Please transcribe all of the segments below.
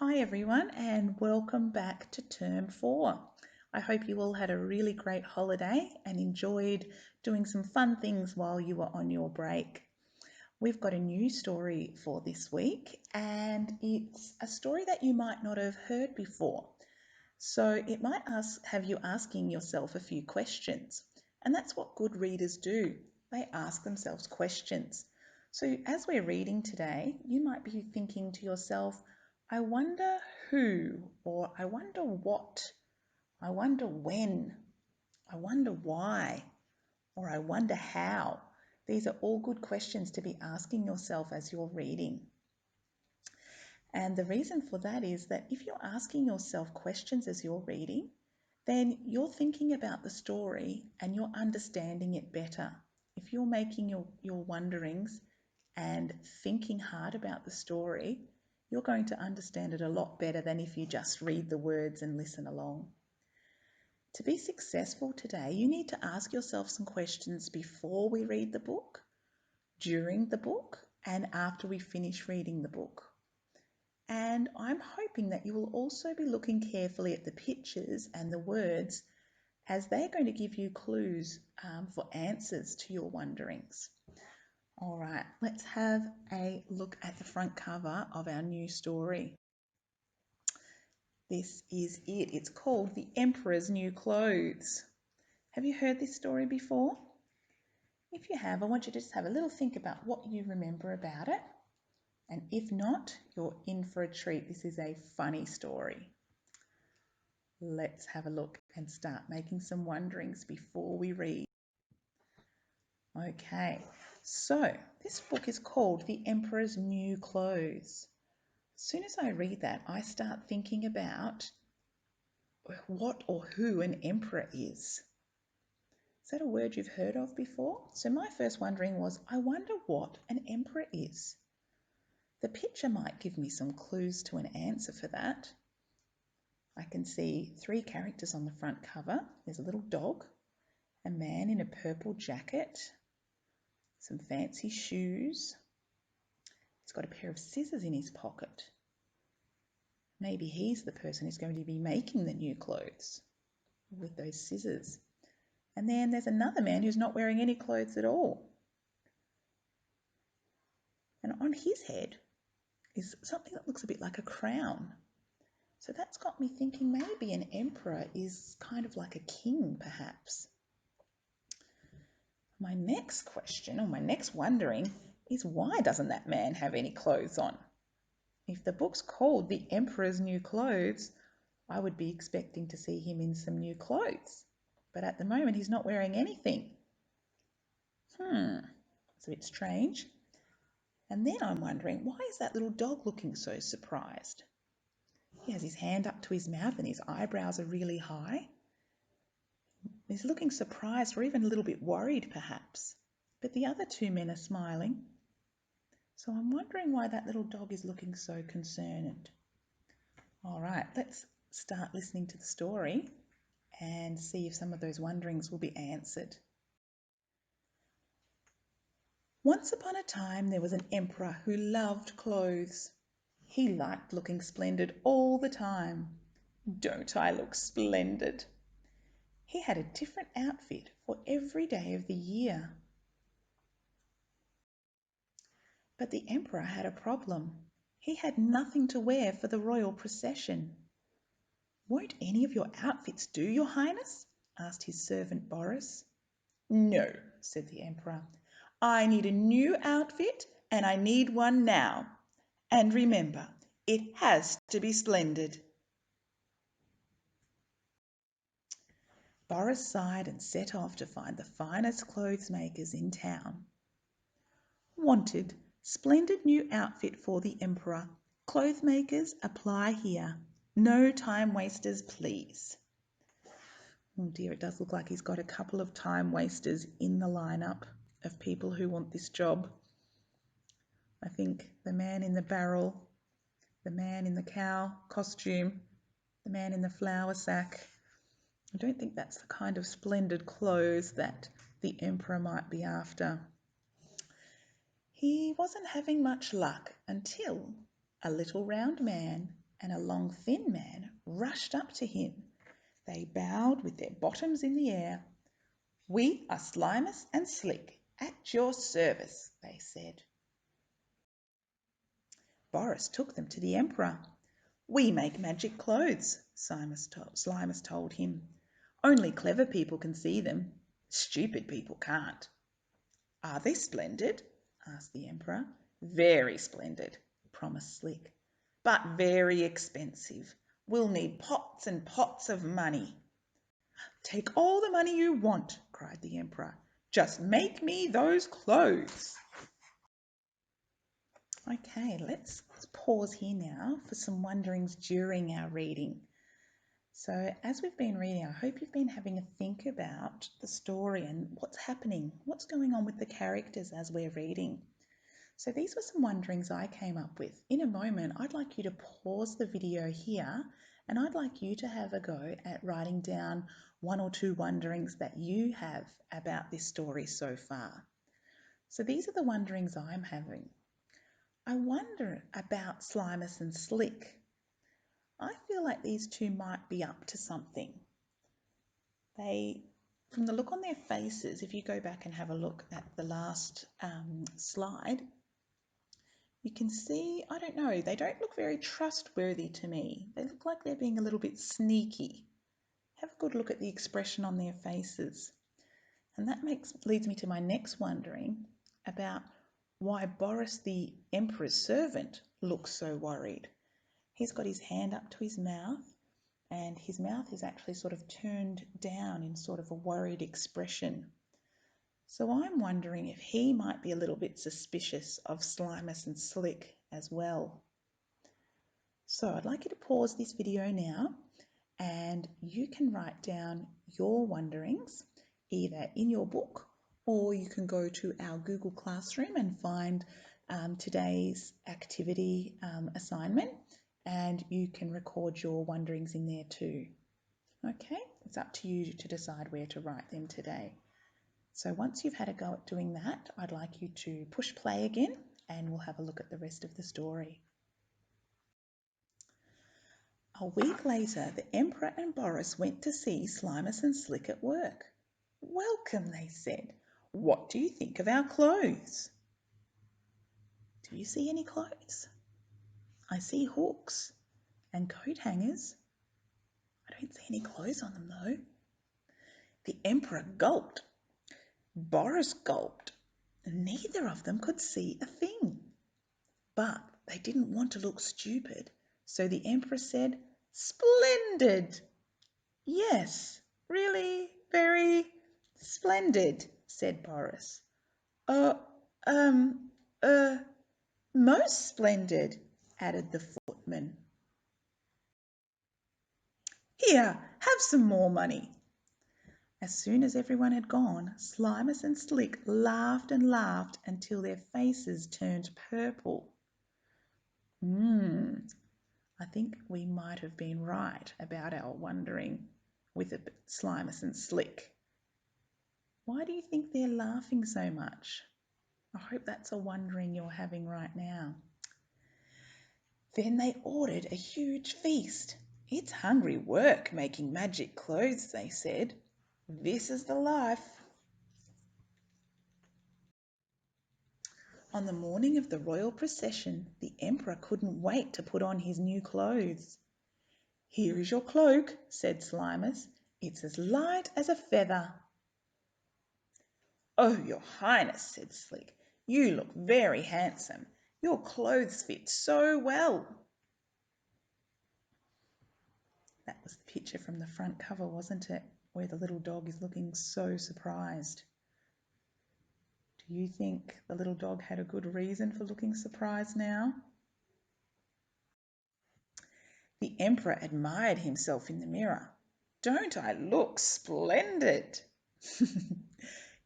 Hi everyone and welcome back to term 4. I hope you all had a really great holiday and enjoyed doing some fun things while you were on your break. We've got a new story for this week and it's a story that you might not have heard before. So it might have you asking yourself a few questions, and that's what good readers do. They ask themselves questions. So as we're reading today, you might be thinking to yourself, I wonder who, or I wonder what, I wonder when, I wonder why, or I wonder how. These are all good questions to be asking yourself as you're reading. And the reason for that is that if you're asking yourself questions as you're reading, then you're thinking about the story and you're understanding it better. If you're making your wonderings and thinking hard about the story, you're going to understand it a lot better than if you just read the words and listen along. To be successful today, you need to ask yourself some questions before we read the book, during the book, and after we finish reading the book. And I'm hoping that you will also be looking carefully at the pictures and the words as they're going to give you clues for answers to your wonderings. All right, let's have a look at the front cover of our new story. This is it. It's called The Emperor's New Clothes. Have you heard this story before? If you have, I want you to just have a little think about what you remember about it. And if not, you're in for a treat. This is a funny story. Let's have a look and start making some wonderings before we read. Okay, so this book is called The Emperor's New Clothes. As soon as I read that, I start thinking about what or who an emperor is. Is that a word you've heard of before? So my first wondering was, I wonder what an emperor is. The picture might give me some clues to an answer for that. I can see 3 characters on the front cover. There's a little dog, a man in a purple jacket, some fancy shoes. He's got a pair of scissors in his pocket. Maybe he's the person who's going to be making the new clothes with those scissors. And then there's another man who's not wearing any clothes at all. And on his head is something that looks a bit like a crown. So that's got me thinking maybe an emperor is kind of like a king, perhaps. My next question, or my next wondering, is why doesn't that man have any clothes on? If the book's called The Emperor's New Clothes, I would be expecting to see him in some new clothes. But at the moment, he's not wearing anything. It's a bit strange. And then I'm wondering, why is that little dog looking so surprised? He has his hand up to his mouth and his eyebrows are really high. He's looking surprised or even a little bit worried perhaps. But the other 2 men are smiling. So I'm wondering why that little dog is looking so concerned. All right, let's start listening to the story and see if some of those wonderings will be answered. Once upon a time there was an emperor who loved clothes. He liked looking splendid all the time. Don't I look splendid? He had a different outfit for every day of the year. But the emperor had a problem. He had nothing to wear for the royal procession. Won't any of your outfits do, your highness? Asked his servant Boris. No, said the emperor. I need a new outfit and I need one now. And remember, it has to be splendid. Boris sighed and set off to find the finest clothes makers in town. Wanted, splendid new outfit for the emperor. Clothes makers, apply here. No time wasters, please. Oh dear, it does look like he's got a couple of time wasters in the lineup of people who want this job. I think the man in the barrel, the man in the cow costume, the man in the flour sack. I don't think that's the kind of splendid clothes that the emperor might be after. He wasn't having much luck until a little round man and a long, thin man rushed up to him. They bowed with their bottoms in the air. "We are Slimus and Slick, at your service," they said. Boris took them to the Emperor. "We make magic clothes," Slimus told him. "Only clever people can see them. Stupid people can't." "Are they splendid?" asked the Emperor. "Very splendid," promised Slick. "But very expensive. We'll need pots and pots of money." "Take all the money you want," cried the Emperor. "Just make me those clothes." Okay, let's pause here now for some wonderings during our reading. So as we've been reading, I hope you've been having a think about the story and what's happening, what's going on with the characters as we're reading. So these were some wonderings I came up with. In a moment, I'd like you to pause the video here and I'd like you to have a go at writing down one or two wonderings that you have about this story so far. So these are the wonderings I'm having. I wonder about Slimus and Slick. I feel like these two might be up to something. From the look on their faces, if you go back and have a look at the last slide, you can see, I don't know, they don't look very trustworthy to me. They look like they're being a little bit sneaky. Have a good look at the expression on their faces. And that leads me to my next wondering about why Boris, the Emperor's servant, looks so worried. He's got his hand up to his mouth and his mouth is actually sort of turned down in sort of a worried expression. So I'm wondering if he might be a little bit suspicious of Slimus and Slick as well. So I'd like you to pause this video now and you can write down your wonderings either in your book or you can go to our Google Classroom and find today's activity assignment and you can record your wonderings in there too. Okay, it's up to you to decide where to write them today. So once you've had a go at doing that, I'd like you to push play again and we'll have a look at the rest of the story. A week later, the Emperor and Boris went to see Slimus and Slick at work. "Welcome," they said. "What do you think of our clothes?" "Do you see any clothes?" "I see hooks and coat hangers. I don't see any clothes on them though." The Emperor gulped. Boris gulped. Neither of them could see a thing. But they didn't want to look stupid, so the Emperor said, "Splendid!" "Yes, really very splendid," said Boris. "Uh, most splendid," added the footman. "Here, have some more money." As soon as everyone had gone, Slimus and Slick laughed and laughed until their faces turned purple. I think we might have been right about our wondering with Slimus and Slick. Why do you think they're laughing so much? I hope that's a wondering you're having right now. Then they ordered a huge feast. "It's hungry work making magic clothes," they said. "This is the life." On the morning of the royal procession, the Emperor couldn't wait to put on his new clothes. "Here is your cloak," said Slimus. "It's as light as a feather." "Oh, your Highness," said Slick, "you look very handsome. Your clothes fit so well." That was the picture from the front cover, wasn't it? Where the little dog is looking so surprised. Do you think the little dog had a good reason for looking surprised now? The Emperor admired himself in the mirror. "Don't I look splendid?"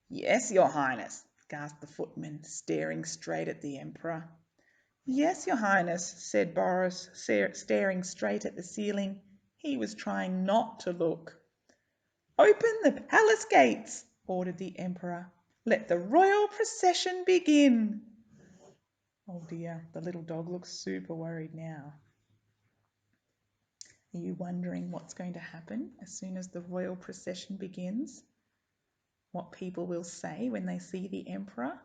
"Yes, your Highness," gasped the footman, staring straight at the Emperor. "Yes, your Highness," said Boris, staring straight at the ceiling. He was trying not to look. "Open the palace gates," ordered the Emperor. "Let the royal procession begin." Oh dear, the little dog looks super worried now. Are you wondering what's going to happen as soon as the royal procession begins? What people will say when they see the emperor?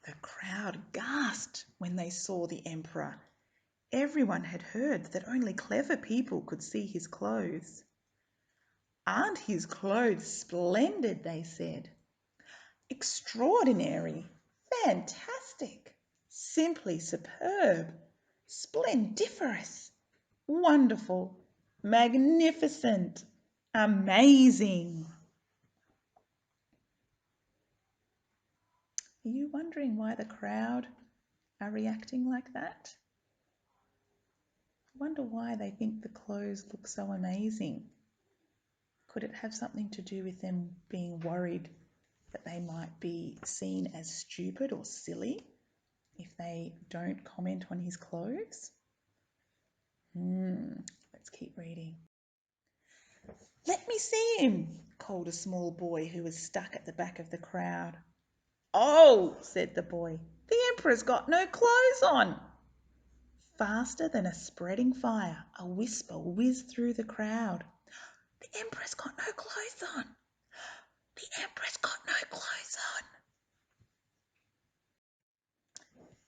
The crowd gasped when they saw the emperor. Everyone had heard that only clever people could see his clothes. "Aren't his clothes splendid?" they said. "Extraordinary! Fantastic! Simply superb! Splendiferous! Wonderful! Magnificent! Amazing!" Are you wondering why the crowd are reacting like that? I wonder why they think the clothes look so amazing. Could it have something to do with them being worried that they might be seen as stupid or silly if they don't comment on his clothes? Let's keep reading. "Let me see him," called a small boy who was stuck at the back of the crowd. "Oh," said the boy, "the emperor's got no clothes on." Faster than a spreading fire, a whisper whizzed through the crowd. "The emperor's got no clothes on. The emperor's got no clothes on."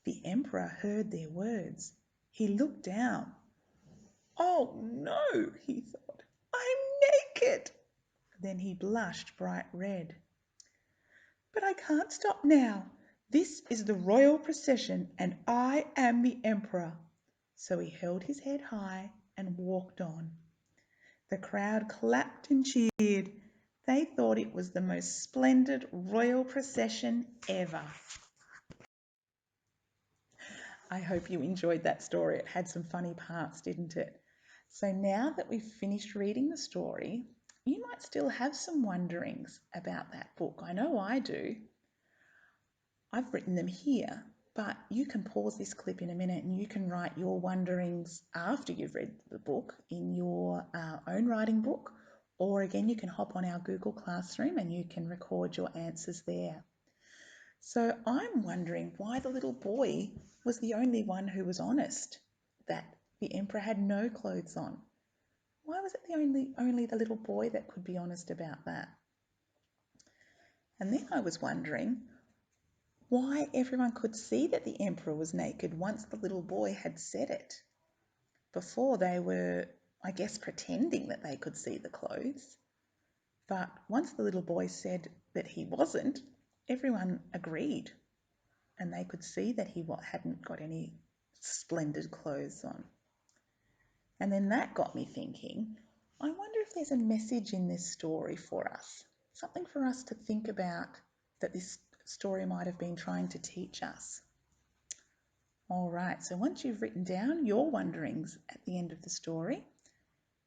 The emperor heard their words. He looked down. "Oh no," he thought, "I'm naked." Then he blushed bright red. "But I can't stop now. This is the royal procession and I am the emperor." So he held his head high and walked on. The crowd clapped and cheered. They thought it was the most splendid royal procession ever. I hope you enjoyed that story. It had some funny parts, didn't it? So now that we've finished reading the story, you might still have some wonderings about that book. I know I do. I've written them here, but you can pause this clip in a minute and you can write your wonderings after you've read the book in your own writing book, or again, you can hop on our Google Classroom and you can record your answers there. So I'm wondering why the little boy was the only one who was honest, that the emperor had no clothes on. Why was it only the little boy that could be honest about that? And then I was wondering why everyone could see that the emperor was naked once the little boy had said it. Before they were, I guess, pretending that they could see the clothes. But once the little boy said that he wasn't, everyone agreed. And they could see that he hadn't got any splendid clothes on. And then that got me thinking, I wonder if there's a message in this story for us, something for us to think about that this story might have been trying to teach us. All right, so once you've written down your wonderings at the end of the story,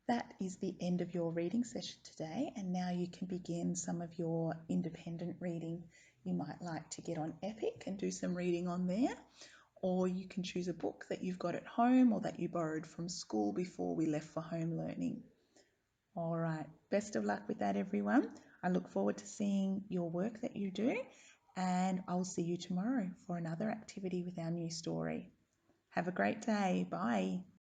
that is the end of your reading session today, and now you can begin some of your independent reading. You might like to get on Epic and do some reading on there, or you can choose a book that you've got at home or that you borrowed from school before we left for home learning. All right, best of luck with that, everyone. I look forward to seeing your work that you do, and I'll see you tomorrow for another activity with our new story. Have a great day. Bye.